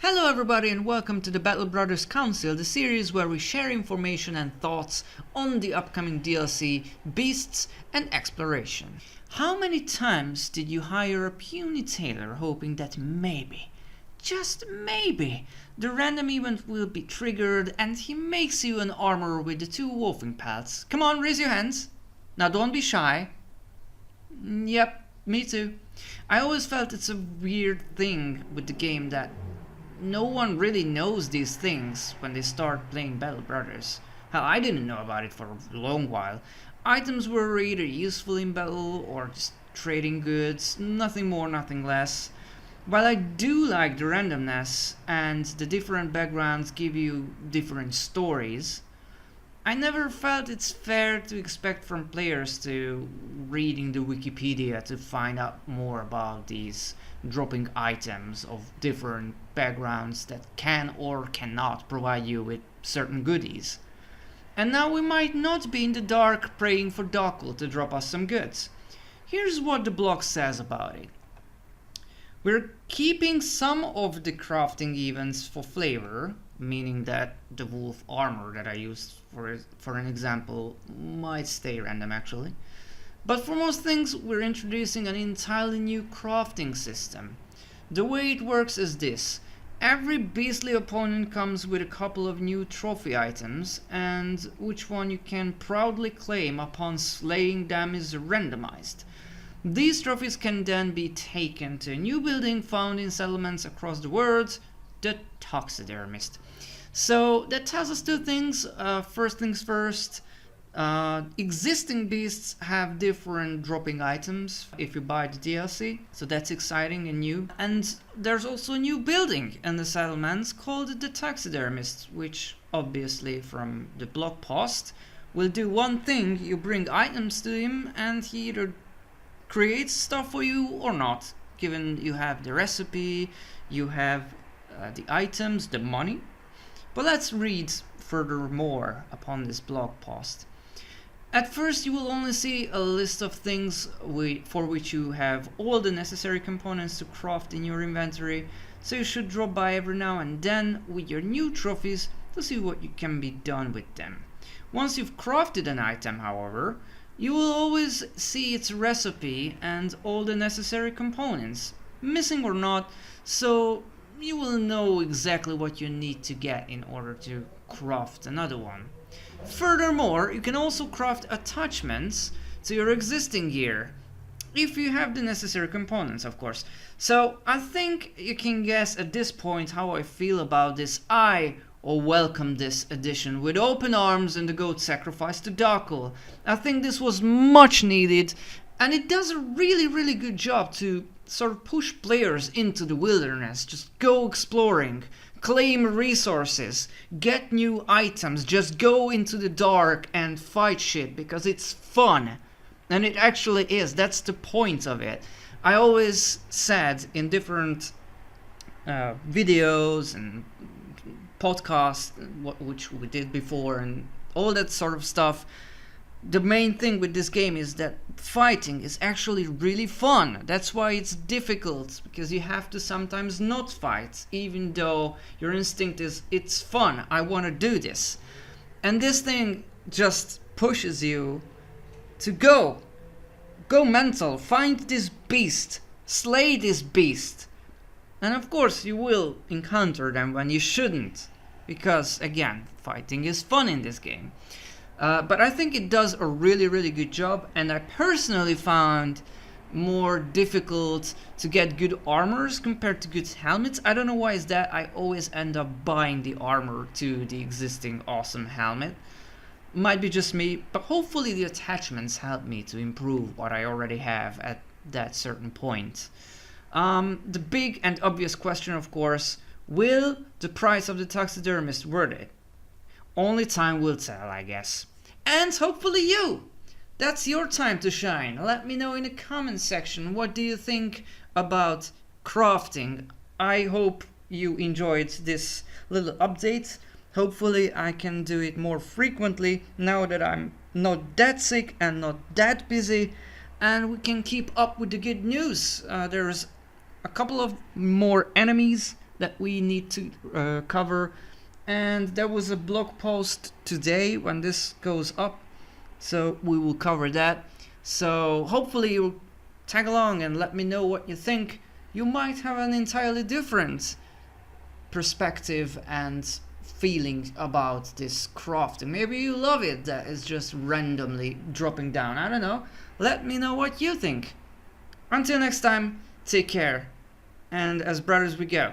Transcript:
Hello everybody and welcome to the Battle Brothers Council, the series where we share information and thoughts on the upcoming DLC, Beasts and Exploration. How many times did you hire a puny tailor hoping that maybe, just maybe, the random event will be triggered and he makes you an armor with the 2 wolfing paths? Come on, raise your hands. Now don't be shy. Yep, me too. I always felt it's a weird thing with the game that no one really knows these things when they start playing Battle Brothers. Hell, I didn't know about it for a long while. Items were either useful in battle or just trading goods, nothing more, nothing less. While I do like the randomness and the different backgrounds give you different stories, I never felt it's fair to expect from players to reading the Wikipedia to find out more about these dropping items of different backgrounds that can or cannot provide you with certain goodies. And now we might not be in the dark praying for Dokul to drop us some goods. Here's what the blog says about it. We're keeping some of the crafting events for flavor, meaning that the wolf armor that I used for an example might stay random actually. But for most things we're introducing an entirely new crafting system. The way it works is this. Every beastly opponent comes with a couple of new trophy items, and which one you can proudly claim upon slaying them is randomized. These trophies can then be taken to a new building found in settlements across the world, the Taxidermist. So that tells us two things. First things first, existing beasts have different dropping items if you buy the DLC, so that's exciting and new. And there's also a new building in the settlements called the Taxidermist, which obviously from the blog post will do one thing. You bring items to him and he either creates stuff for you or not, given you have the recipe, you have the items, the money. But let's read furthermore upon this blog post. At first you will only see a list of things for which you have all the necessary components to craft in your inventory, so you should drop by every now and then with your new trophies to see what you can be done with them. Once you've crafted an item, however, you will always see its recipe and all the necessary components, missing or not, so you will know exactly what you need to get in order to craft another one. Furthermore, you can also craft attachments to your existing gear, if you have the necessary components, of course. So I think you can guess at this point how I feel about this. I welcome this edition with open arms and the goat sacrifice to Dokul. I think this was much needed, and it does a really good job to sort of push players into the wilderness. Just go exploring, claim resources, get new items, just go into the dark and fight shit because it's fun. And it actually is, that's the point of it. I always said in different videos and podcasts, which we did before and all that sort of stuff, the main thing with this game is that fighting is actually really fun. That's why it's difficult, because you have to sometimes not fight, even though your instinct is, it's fun, I want to do this. And this thing just pushes you to go mental, find this beast, slay this beast. And of course you will encounter them when you shouldn't, because again, fighting is fun in this game. But I think it does a really good job, and I personally found more difficult to get good armors compared to good helmets. I don't know why is that. I always end up buying the armor to the existing awesome helmet. Might be just me, but hopefully the attachments help me to improve what I already have at that certain point. The big and obvious question, of course, will the price of the Taxidermist worth it? Only time will tell, I guess. And hopefully you! That's your time to shine. Let me know in the comment section, what do you think about crafting? I hope you enjoyed this little update. Hopefully I can do it more frequently now that I'm not that sick and not that busy, and we can keep up with the good news. There's a couple of more enemies that we need to cover. And there was a blog post today when this goes up, so we will cover that. So hopefully you'll tag along and let me know what you think. You might have an entirely different perspective and feeling about this crafting. Maybe you love it that it's just randomly dropping down. I don't know. Let me know what you think. Until next time, take care. And as brothers we go.